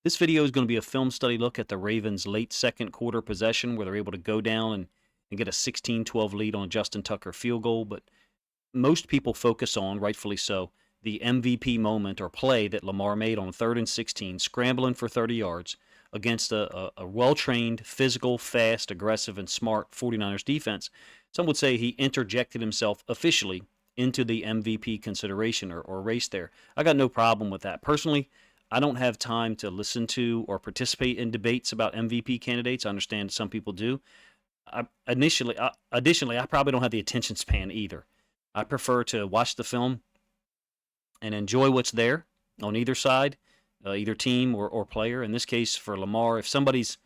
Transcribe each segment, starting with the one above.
This video is going to be a film study look at the Ravens' late second quarter possession where they're able to go down and get a 16-12 lead on a Justin Tucker field goal. But most people focus on, rightfully so, the MVP moment or play that Lamar made on 3rd and 16, scrambling for 30 yards against a well-trained, physical, fast, aggressive, and smart 49ers defense. Some would say he interjected himself officially into the MVP consideration or race there. I got no problem with that. Personally, I don't have time to listen to or participate in debates about MVP candidates. I understand some people do. Additionally, I probably don't have the attention span either. I prefer to watch the film and enjoy what's there on either side, either team or player. In this case, for Lamar, if somebody's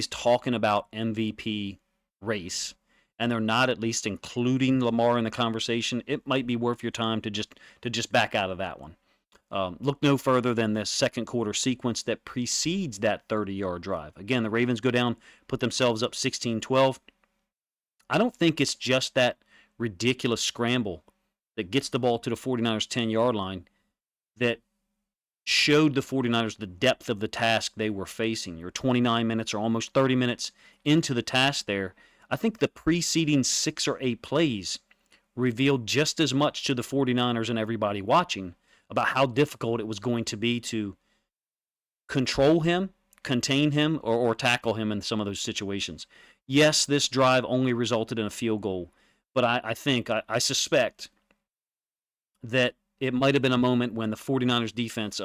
talking about MVP race and they're not at least including Lamar in the conversation, it might be worth your time to just back out of that one. Look no further than the second quarter sequence that precedes that 30-yard drive. Again, the Ravens go down, put themselves up 16-12. I don't think it's just that ridiculous scramble that gets the ball to the 49ers' 10-yard line that showed the 49ers the depth of the task they were facing. You're 29 minutes or almost 30 minutes into the task there. I think the preceding 6 or 8 plays revealed just as much to the 49ers and everybody watching about how difficult it was going to be to control him, contain him, or tackle him in some of those situations. Yes, this drive only resulted in a field goal, but I suspect that it might have been a moment when the 49ers defense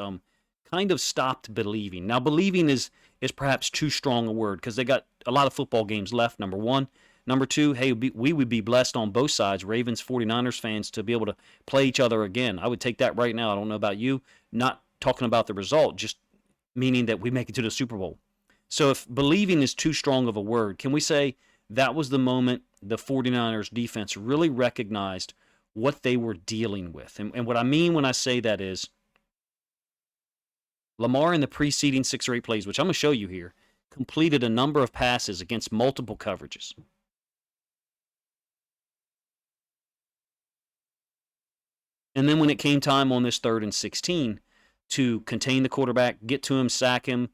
kind of stopped believing. Now, believing is perhaps too strong a word because they got a lot of football games left, number one. Number two, hey, we would be blessed on both sides, Ravens, 49ers fans, to be able to play each other again. I would take that right now. I don't know about you. Not talking about the result, just meaning that we make it to the Super Bowl. So if believing is too strong of a word, can we say that was the moment the 49ers defense really recognized what they were dealing with? And what I mean when I say that is Lamar in the preceding 6 or 8 plays, which I'm going to show you here, completed a number of passes against multiple coverages. And then when it came time on this 3rd and 16 to contain the quarterback, get to him, sack him,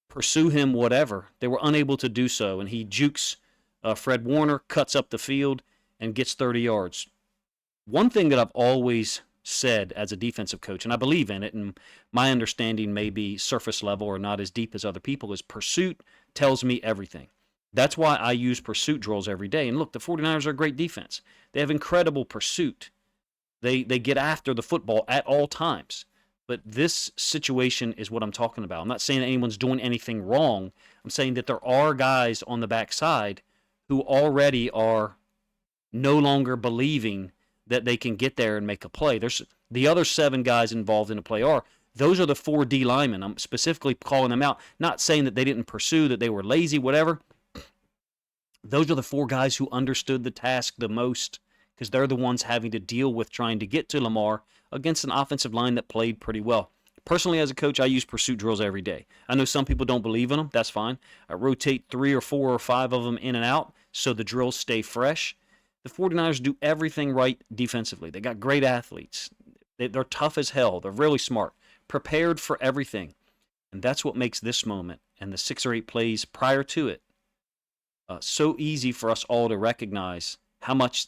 pursue him, whatever, they were unable to do so. And he jukes Fred Warner, cuts up the field, and gets 30 yards. One thing that I've always said as a defensive coach, and I believe in it, and my understanding may be surface level or not as deep as other people, is pursuit tells me everything. That's why I use pursuit drills every day. And look, the 49ers are a great defense. They have incredible pursuit. They get after the football at all times. But this situation is what I'm talking about. I'm not saying that anyone's doing anything wrong. I'm saying that there are guys on the backside who already are no longer believing that they can get there and make a play. There's the other 7 guys involved in the play those are the 4 D linemen. I'm specifically calling them out, not saying that they didn't pursue, that they were lazy, whatever. Those are the 4 guys who understood the task the most because they're the ones having to deal with trying to get to Lamar against an offensive line that played pretty well. Personally, as a coach, I use pursuit drills every day. I know some people don't believe in them. That's fine. I rotate 3 or 4 or 5 of them in and out so the drills stay fresh. The 49ers do everything right defensively. They got great athletes. They're tough as hell. They're really smart, prepared for everything. And that's what makes this moment and the 6 or 8 plays prior to it so easy for us all to recognize how much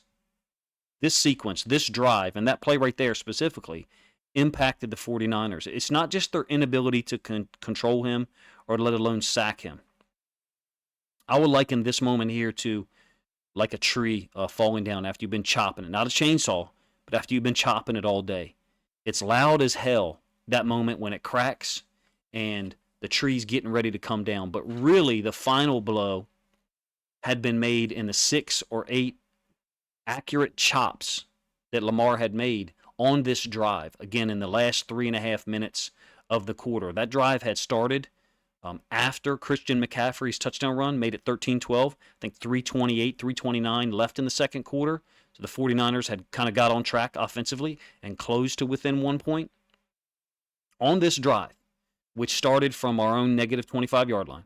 this sequence, this drive, and that play right there specifically impacted the 49ers. It's not just their inability to control him or let alone sack him. I would liken this moment here to like a tree falling down after you've been chopping it. Not a chainsaw, but after you've been chopping it all day. It's loud as hell, that moment when it cracks and the tree's getting ready to come down. But really, the final blow had been made in the 6 or 8 accurate chops that Lamar had made on this drive. Again, in the last 3.5 minutes of the quarter. That drive had started after Christian McCaffrey's touchdown run, made it 13-12. I think 3:28, 3:29 left in the second quarter. So the 49ers had kind of got on track offensively and closed to within 1 point. On this drive, which started from our own negative 25-yard line,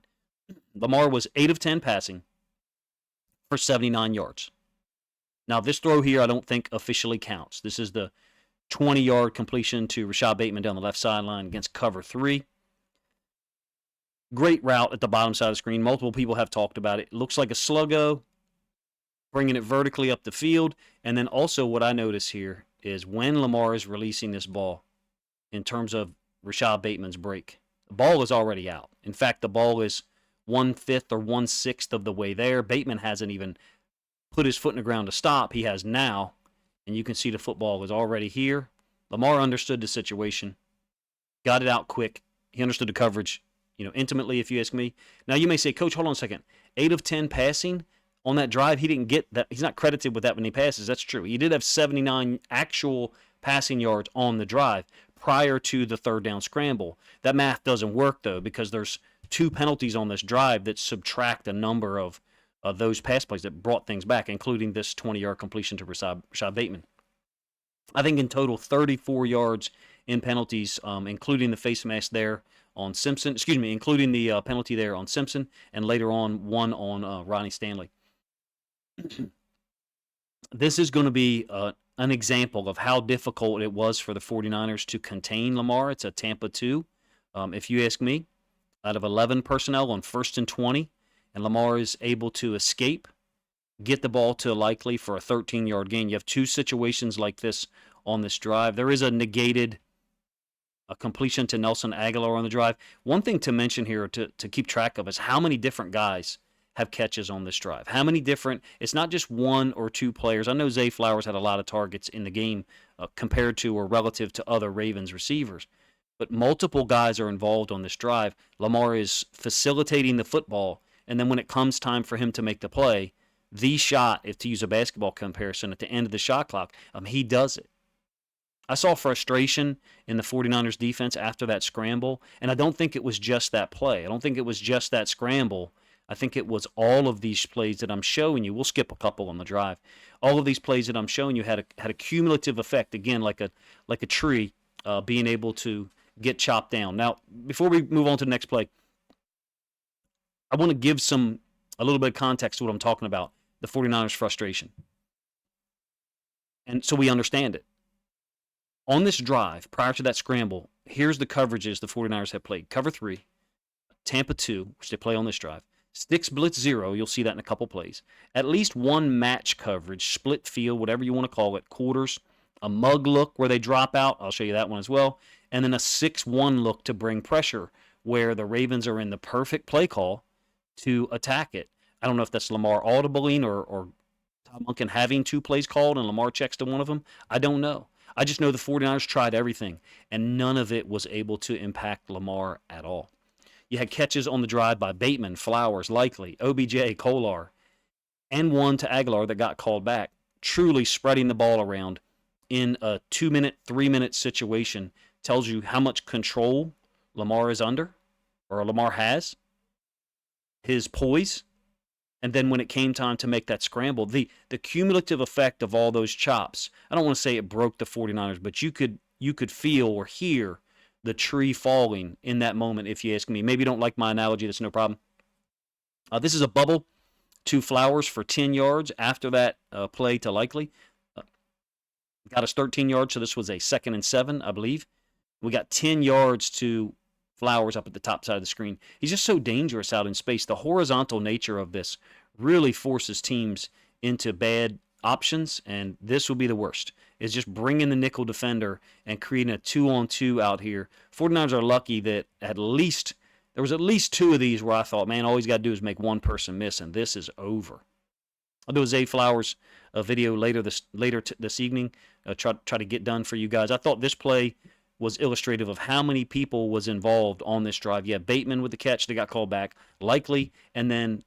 Lamar was 8 of 10 passing for 79 yards. Now, this throw here I don't think officially counts. This is the 20-yard completion to Rashad Bateman down the left sideline against cover 3. Great route at the bottom side of the screen. Multiple people have talked about it. It looks like a sluggo, bringing it vertically up the field. And then also what I notice here is when Lamar is releasing this ball in terms of Rashad Bateman's break, the ball is already out. In fact, the ball is 1/5 or 1/6 of the way there. Bateman hasn't even put his foot in the ground to stop. He has now, and you can see the football is already here. Lamar understood the situation, got it out quick. He understood the coverage, intimately, if you ask me. Now, you may say, Coach, hold on a second. 8 of 10 passing on that drive, he didn't get that. He's not credited with that many passes. That's true. He did have 79 actual passing yards on the drive prior to the third down scramble. That math doesn't work, though, because there's 2 penalties on this drive that subtract a number of those pass plays that brought things back, including this 20-yard completion to Rashad Bateman. I think in total 34 yards in penalties, including the face mask there on Simpson. Including the penalty there on Simpson, and later on one on Ronnie Stanley. This is going to be an example of how difficult it was for the 49ers to contain Lamar. It's a Tampa 2, if you ask me, out of 11 personnel on 1st and 20, and Lamar is able to escape, get the ball to Likely for a 13-yard gain. You have 2 situations like this on this drive. There is a negated completion to Nelson Aguilar on the drive. One thing to mention here to keep track of is how many different guys have catches on this drive. How many different, it's not just 1 or 2 players. I know Zay Flowers had a lot of targets in the game compared to or relative to other Ravens receivers, but multiple guys are involved on this drive. Lamar is facilitating the football, and then when it comes time for him to make the play, the shot, if to use a basketball comparison, at the end of the shot clock, he does it. I saw frustration in the 49ers defense after that scramble, and I don't think it was just that play. I don't think it was just that scramble. I think it was all of these plays that I'm showing you. We'll skip a couple on the drive. All of these plays that I'm showing you had a cumulative effect, again, like a tree being able to get chopped down. Now, before we move on to the next play, I want to give a little bit of context to what I'm talking about, the 49ers' frustration. And so we understand it. On this drive, prior to that scramble, here's the coverages the 49ers have played. Cover 3, Tampa 2, which they play on this drive. Sticks blitz 0, you'll see that in a couple plays. At least 1 match coverage, split field, whatever you want to call it, quarters. A mug look where they drop out, I'll show you that one as well. And then a 6-1 look to bring pressure, where the Ravens are in the perfect play call to attack it. I don't know if that's Lamar audibling or Tom Monken having 2 plays called and Lamar checks to one of them. I don't know. I just know the 49ers tried everything, and none of it was able to impact Lamar at all. You had catches on the drive by Bateman, Flowers, Likely, OBJ, Kolar, and one to Aguilar that got called back, truly spreading the ball around in a 2-minute, 3-minute situation tells you how much control Lamar is under, or Lamar has, his poise. And then when it came time to make that scramble, the cumulative effect of all those chops, I don't want to say it broke the 49ers, but you could feel or hear the tree falling in that moment, if you ask me. Maybe you don't like my analogy, that's no problem. This is a bubble to Flowers for 10 yards after that play to Likely. Got us 13 yards, so this was a 2nd and 7, I believe. We got 10 yards to Flowers up at the top side of the screen. He's just so dangerous out in space. The horizontal nature of this really forces teams into bad options, and this will be the worst, is just bringing the nickel defender and creating a 2-on-2 out here. 49ers are lucky that there was at least 2 of these where I thought, man, all he's got to do is make one person miss, and this is over. I'll do a Zay Flowers video later this evening, try to get done for you guys. I thought this play was illustrative of how many people was involved on this drive. Yeah, Bateman with the catch that got called back, Likely, and then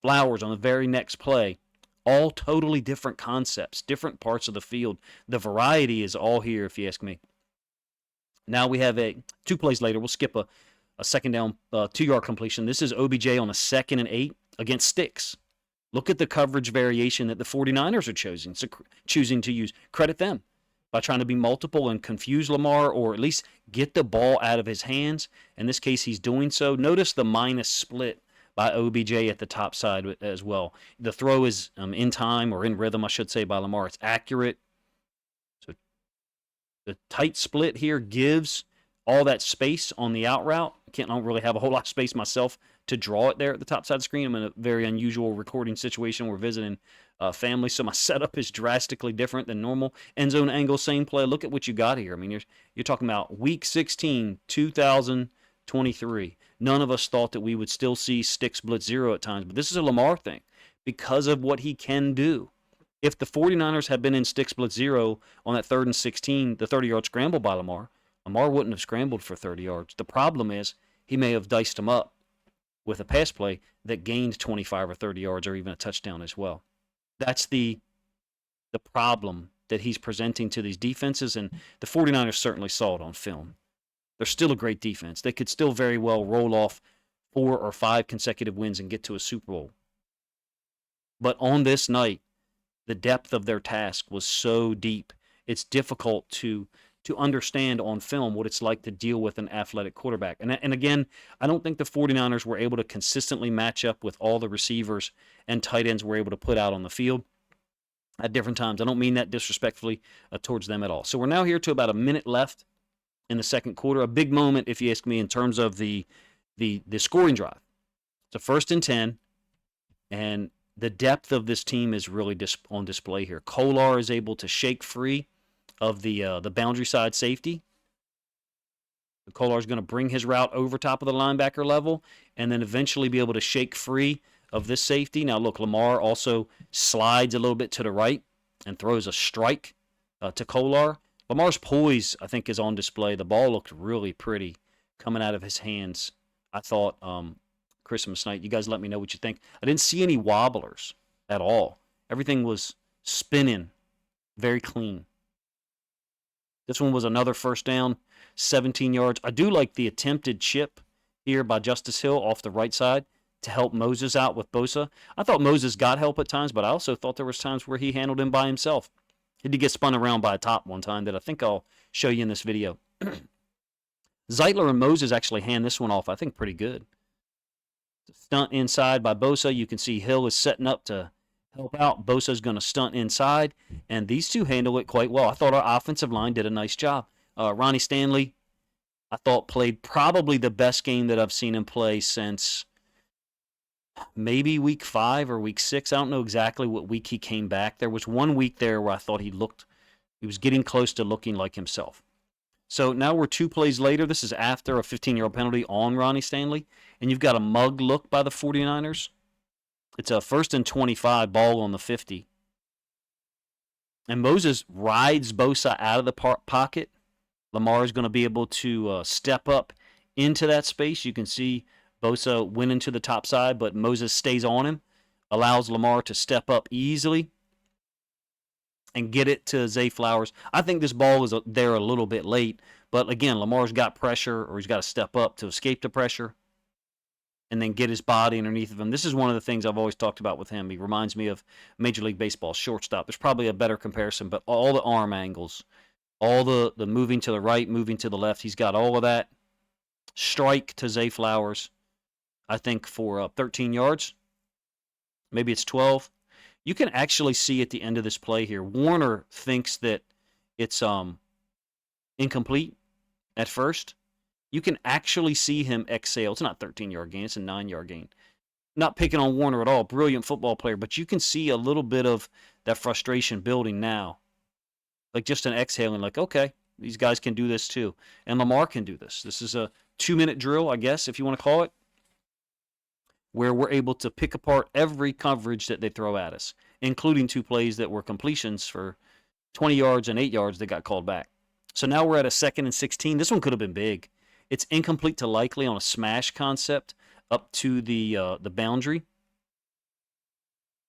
Flowers on the very next play. All totally different concepts, different parts of the field. The variety is all here, if you ask me. Now we have 2 plays later. We'll skip a 2nd down, 2-yard completion. This is OBJ on a 2nd and 8 against sticks. Look at the coverage variation that the 49ers are choosing to use. Credit them by trying to be multiple and confuse Lamar, or at least get the ball out of his hands. In this case, he's doing so. Notice the minus split by OBJ at the top side as well. The throw is in time, or in rhythm, I should say, by Lamar. It's accurate. The tight split here gives all that space on the out route, I don't really have a whole lot of space myself to draw it there at the top side of the screen. I'm in a very unusual recording situation. We're visiting family, so my setup is drastically different than normal. End zone angle, same play. Look at what you got here. I mean, you're talking about Week 16, 2023. None of us thought that we would still see sticks blitz zero at times, but this is a Lamar thing because of what he can do. If the 49ers had been in sticks blitz zero on that 3rd and 16, the 30-yard scramble by Lamar wouldn't have scrambled for 30 yards. The problem is he may have diced him up with a pass play that gained 25 or 30 yards or even a touchdown as well. That's the problem that he's presenting to these defenses, and the 49ers certainly saw it on film. They're still a great defense. They could still very well roll off 4 or 5 consecutive wins and get to a Super Bowl. But on this night, the depth of their task was so deep. It's difficult to understand on film what it's like to deal with an athletic quarterback. And again, I don't think the 49ers were able to consistently match up with all the receivers and tight ends were able to put out on the field at different times. I don't mean that disrespectfully towards them at all. So we're now here to about a minute left in the second quarter. A big moment, if you ask me, in terms of the scoring drive. It's a 1st and 10, and the depth of this team is really on display here. Kolar is able to shake free of the boundary side safety. Kolar is going to bring his route over top of the linebacker level and then eventually be able to shake free of this safety. Now, look, Lamar also slides a little bit to the right and throws a strike to Kolar. Lamar's poise, I think, is on display. The ball looked really pretty coming out of his hands, I thought, Christmas night. You guys let me know what you think. I didn't see any wobblers at all. Everything was spinning very clean. This one was another 1st down, 17 yards. I do like the attempted chip here by Justice Hill off the right side to help Moses out with Bosa. I thought Moses got help at times, but I also thought there was times where he handled him by himself. He did get spun around by a top one time that I think I'll show you in this video. Zeitler and Moses actually hand this one off, I think, pretty good. Stunt inside by Bosa. You can see Hill is setting up to help out. Bosa's going to stunt inside, and these two handle it quite well. I thought our offensive line did a nice job. Ronnie Stanley, I thought, played probably the best game that I've seen him play since maybe week 5 or week 6. I don't know exactly what week he came back. There was one week there where I thought he was getting close to looking like himself. So now we're 2 plays later. This is after a 15-yard penalty on Ronnie Stanley, and you've got a mug look by the 49ers. It's a 1st and 25, ball on the 50. And Moses rides Bosa out of the pocket. Lamar is going to be able to step up into that space. You can see Bosa went into the top side, but Moses stays on him, allows Lamar to step up easily and get it to Zay Flowers. I think this ball is there a little bit late, but again, Lamar's got pressure, or he's got to step up to escape the pressure and then get his body underneath of him. This is one of the things I've always talked about with him. He reminds me of Major League Baseball shortstop. There's probably a better comparison, but all the arm angles, all the moving to the right, moving to the left, he's got all of that. Strike to Zay Flowers, I think, for 13 yards. Maybe it's 12. You can actually see at the end of this play here, Warner thinks that it's incomplete at first. You can actually see him exhale. It's not a 13-yard gain. It's a 9-yard gain. Not picking on Warner at all. Brilliant football player. But you can see a little bit of that frustration building now. Like just an exhaling, like, okay, these guys can do this too. And Lamar can do this. This is a 2-minute drill, I guess, if you want to call it, where we're able to pick apart every coverage that they throw at us, including 2 plays that were completions for 20 yards and 8 yards that got called back. So now we're at a 2nd and 16. This one could have been big. It's incomplete to likely on a smash concept up to the boundary.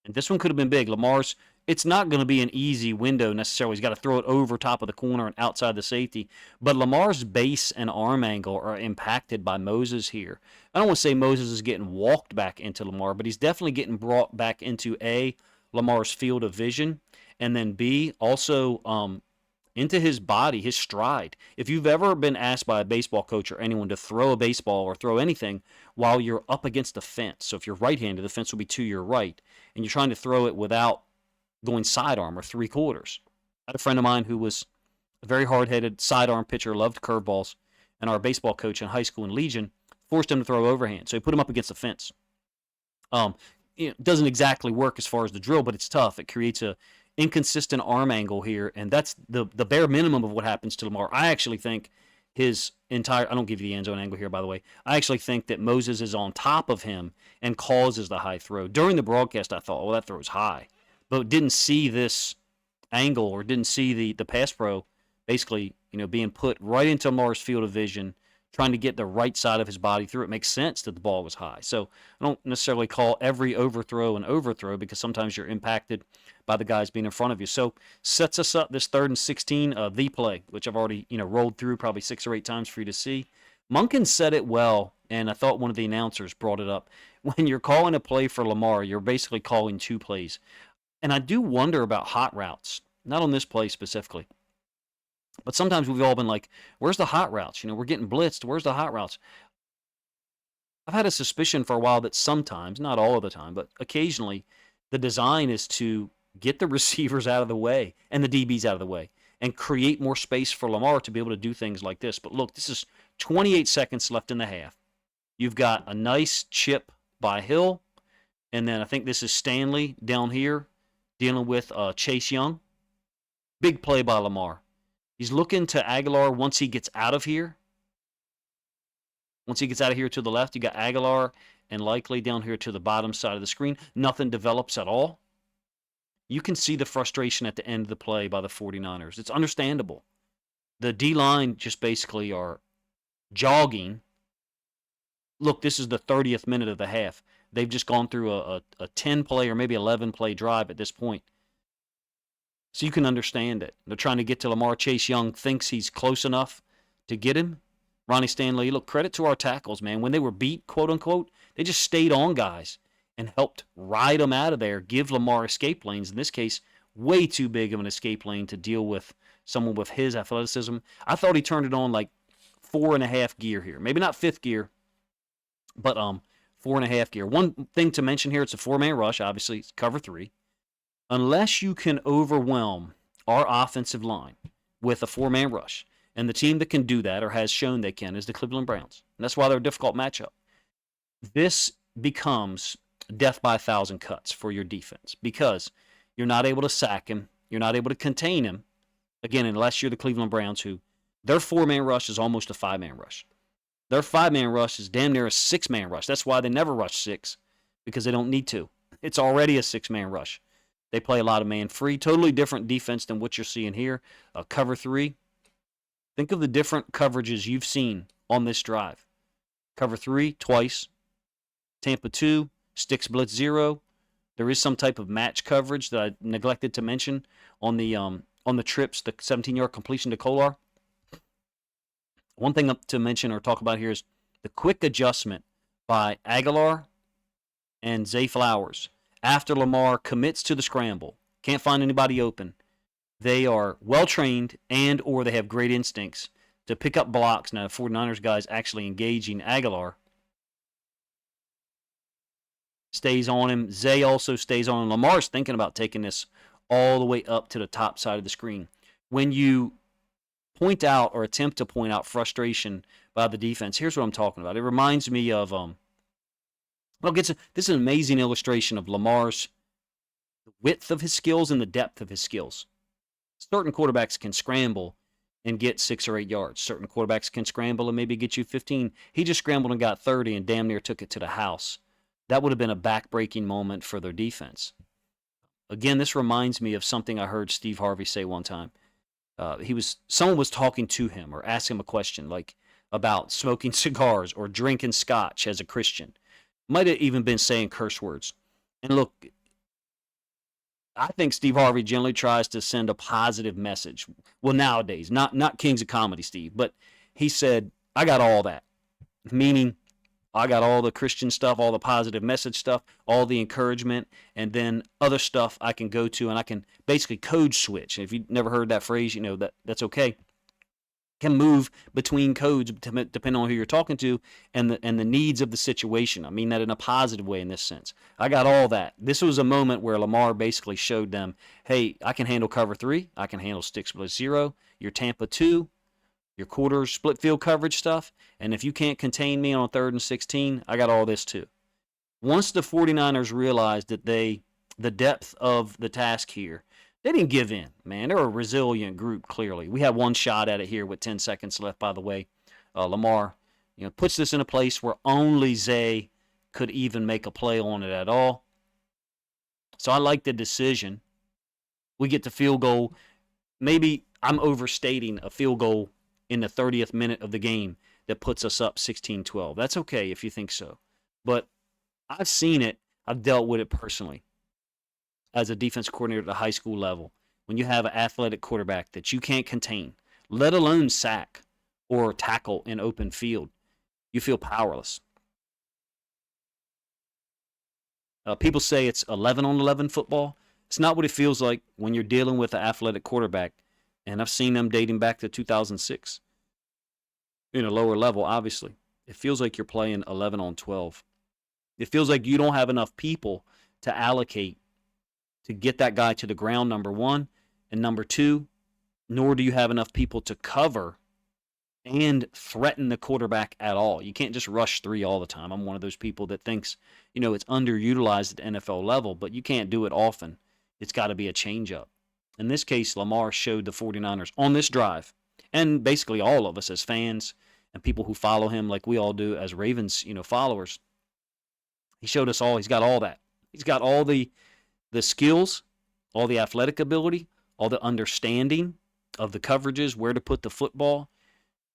And this one could have been big. Lamar's, it's not going to be an easy window necessarily. He's got to throw it over top of the corner and outside the safety. But Lamar's base and arm angle are impacted by Moses here. I don't want to say Moses is getting walked back into Lamar, but he's definitely getting brought back into A, Lamar's field of vision, and then B, also into his body, his stride. If you've ever been asked by a baseball coach or anyone to throw a baseball or throw anything while you're up against the fence, so if you're right-handed, the fence will be to your right, and you're trying to throw it without going sidearm or 3/4. I had a friend of mine who was a very hard-headed sidearm pitcher, loved curveballs, and our baseball coach in high school in Legion forced him to throw overhand. So he put him up against the fence. It doesn't exactly work as far as the drill, but it's tough. It creates a inconsistent arm angle here, and that's the bare minimum of what happens to Lamar. I actually think his entire, I don't give you the end zone angle here, by the way. I actually think that Moses is on top of him and causes the high throw. During the broadcast, I thought, well, that throw's high, but didn't see this angle or didn't see the pass pro basically, being put right into Lamar's field of vision, trying to get the right side of his body through. It makes sense that the ball was high. So I don't necessarily call every overthrow an overthrow because sometimes you're impacted by the guys being in front of you. So sets us up this 3rd and 16, the play, which I've already rolled through probably 6 or 8 times for you to see. Monken said it well, and I thought one of the announcers brought it up. When you're calling a play for Lamar, you're basically calling 2 plays. And I do wonder about hot routes, not on this play specifically. But sometimes we've all been like, where's the hot routes? We're getting blitzed. Where's the hot routes? I've had a suspicion for a while that sometimes, not all of the time, but occasionally, the design is to get the receivers out of the way and the DBs out of the way and create more space for Lamar to be able to do things like this. But look, this is 28 seconds left in the half. You've got a nice chip by Hill, and then I think this is Stanley down here dealing with Chase Young. Big play by Lamar. He's looking to Aguilar once he gets out of here. Once he gets out of here to the left, you got Aguilar and likely down here to the bottom side of the screen. Nothing develops at all. You can see the frustration at the end of the play by the 49ers. It's understandable. The D-line just basically are jogging. Look, this is the 30th minute of the half. They've just gone through a 10-play or maybe 11-play drive at this point. So you can understand it. They're trying to get to Lamar. Chase Young thinks he's close enough to get him. Ronnie Stanley, look, credit to our tackles, man. When they were beat, quote unquote, they just stayed on guys and helped ride them out of there, give Lamar escape lanes. In this case, way too big of an escape lane to deal with someone with his athleticism. I thought he turned it on like 4.5 gear here. Maybe not 5th gear, but 4.5 gear. One thing to mention here, it's a 4-man rush. Obviously, it's cover 3. Unless you can overwhelm our offensive line with a 4-man rush, and the team that can do that or has shown they can is the Cleveland Browns. And that's why they're a difficult matchup. This becomes death by 1,000 cuts for your defense because you're not able to sack him. You're not able to contain him. Again, unless you're the Cleveland Browns, who their 4-man rush is almost a 5-man rush. Their 5-man rush is damn near a 6-man rush. That's why they never rush 6, because they don't need to. It's already a 6-man rush. They play a lot of man-free. Totally different defense than what you're seeing here. Cover 3. Think of the different coverages you've seen on this drive. Cover 3, twice. Tampa 2, sticks blitz 0. There is some type of match coverage that I neglected to mention on the trips, the 17-yard completion to Kolar. One thing to mention or talk about here is the quick adjustment by Aguilar and Zay Flowers. After Lamar commits to the scramble, can't find anybody open, they are well-trained and or they have great instincts to pick up blocks. Now, the 49ers guys actually engaging Aguilar. Stays on him. Zay also stays on him. Lamar's thinking about taking this all the way up to the top side of the screen. When you point out or attempt to point out frustration by the defense, here's what I'm talking about. It reminds me of this is an amazing illustration of Lamar's width of his skills and the depth of his skills. Certain quarterbacks can scramble and get 6 or 8 yards. Certain quarterbacks can scramble and maybe get you 15. He just scrambled and got 30 and damn near took it to the house. That would have been a back-breaking moment for their defense. Again, this reminds me of something I heard Steve Harvey say one time. Someone was talking to him or asking him a question like about smoking cigars or drinking scotch as a Christian. Might have even been saying curse words. And look, I think Steve Harvey generally tries to send a positive message. Well, nowadays, not Kings of Comedy, Steve, but he said, I got all that. Meaning, I got all the Christian stuff, all the positive message stuff, all the encouragement, and then other stuff I can go to, and I can basically code switch. And if you've never heard that phrase, that's okay. Can move between codes depending on who you're talking to and the needs of the situation. I mean that in a positive way in this sense. I got all that. This was a moment where Lamar basically showed them, hey, I can handle cover 3. I can handle sticks blitz 0. Your Tampa 2. your quarter split field coverage stuff, and if you can't contain me on 3rd and 16, I got all this too. Once the 49ers realized that the depth of the task here, they didn't give in, man. They're a resilient group, clearly. We had one shot at it here with 10 seconds left, by the way. Lamar, puts this in a place where only Zay could even make a play on it at all. So I like the decision. We get the field goal. Maybe I'm overstating a field goal in the 30th minute of the game that puts us up 16-12. That's okay if you think so. But I've seen it. I've dealt with it personally as a defense coordinator at the high school level. When you have an athletic quarterback that you can't contain, let alone sack or tackle in open field, you feel powerless. People say it's 11 on 11 football. It's not what it feels like when you're dealing with an athletic quarterback. And I've seen them dating back to 2006 in a lower level, obviously. It feels like you're playing 11 on 12. It feels like you don't have enough people to allocate to get that guy to the ground, number one. And number two, nor do you have enough people to cover and threaten the quarterback at all. You can't just rush 3 all the time. I'm one of those people that thinks, it's underutilized at the NFL level, but you can't do it often. It's got to be a change-up. In this case, Lamar showed the 49ers on this drive, and basically all of us as fans and people who follow him like we all do as Ravens, followers. He showed us all. He's got all that. He's got all the skills, all the athletic ability, all the understanding of the coverages, where to put the football.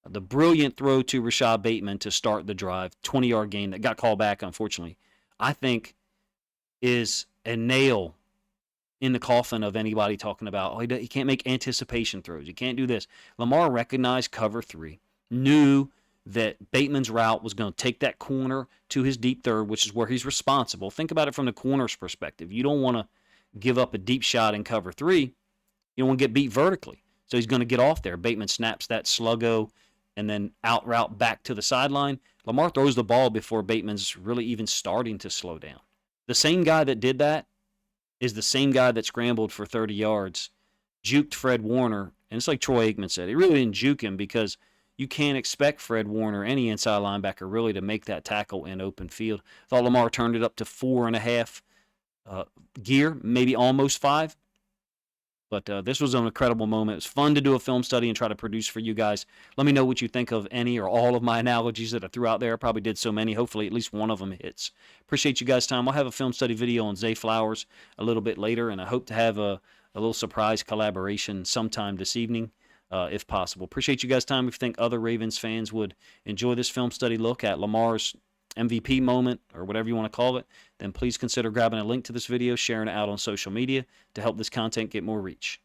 The brilliant throw to Rashad Bateman to start the drive, 20-yard gain that got called back, unfortunately, I think is a nail in the coffin of anybody talking about, he can't make anticipation throws. He can't do this. Lamar recognized cover 3, knew that Bateman's route was going to take that corner to his deep third, which is where he's responsible. Think about it from the corner's perspective. You don't want to give up a deep shot in cover 3. You don't want to get beat vertically. So he's going to get off there. Bateman snaps that sluggo and then out route back to the sideline. Lamar throws the ball before Bateman's really even starting to slow down. The same guy that did that is the same guy that scrambled for 30 yards, juked Fred Warner, and it's like Troy Aikman said, he really didn't juke him because you can't expect Fred Warner, any inside linebacker, really to make that tackle in open field. Thought Lamar turned it up to 4.5 gear, maybe almost 5. But this was an incredible moment. It was fun to do a film study and try to produce for you guys. Let me know what you think of any or all of my analogies that I threw out there. I probably did so many. Hopefully at least one of them hits. Appreciate you guys' time. I'll have a film study video on Zay Flowers a little bit later, and I hope to have a little surprise collaboration sometime this evening, if possible. Appreciate you guys' time. If you think other Ravens fans would enjoy this film study look at Lamar's MVP moment, or whatever you want to call it, then please consider grabbing a link to this video, sharing it out on social media to help this content get more reach.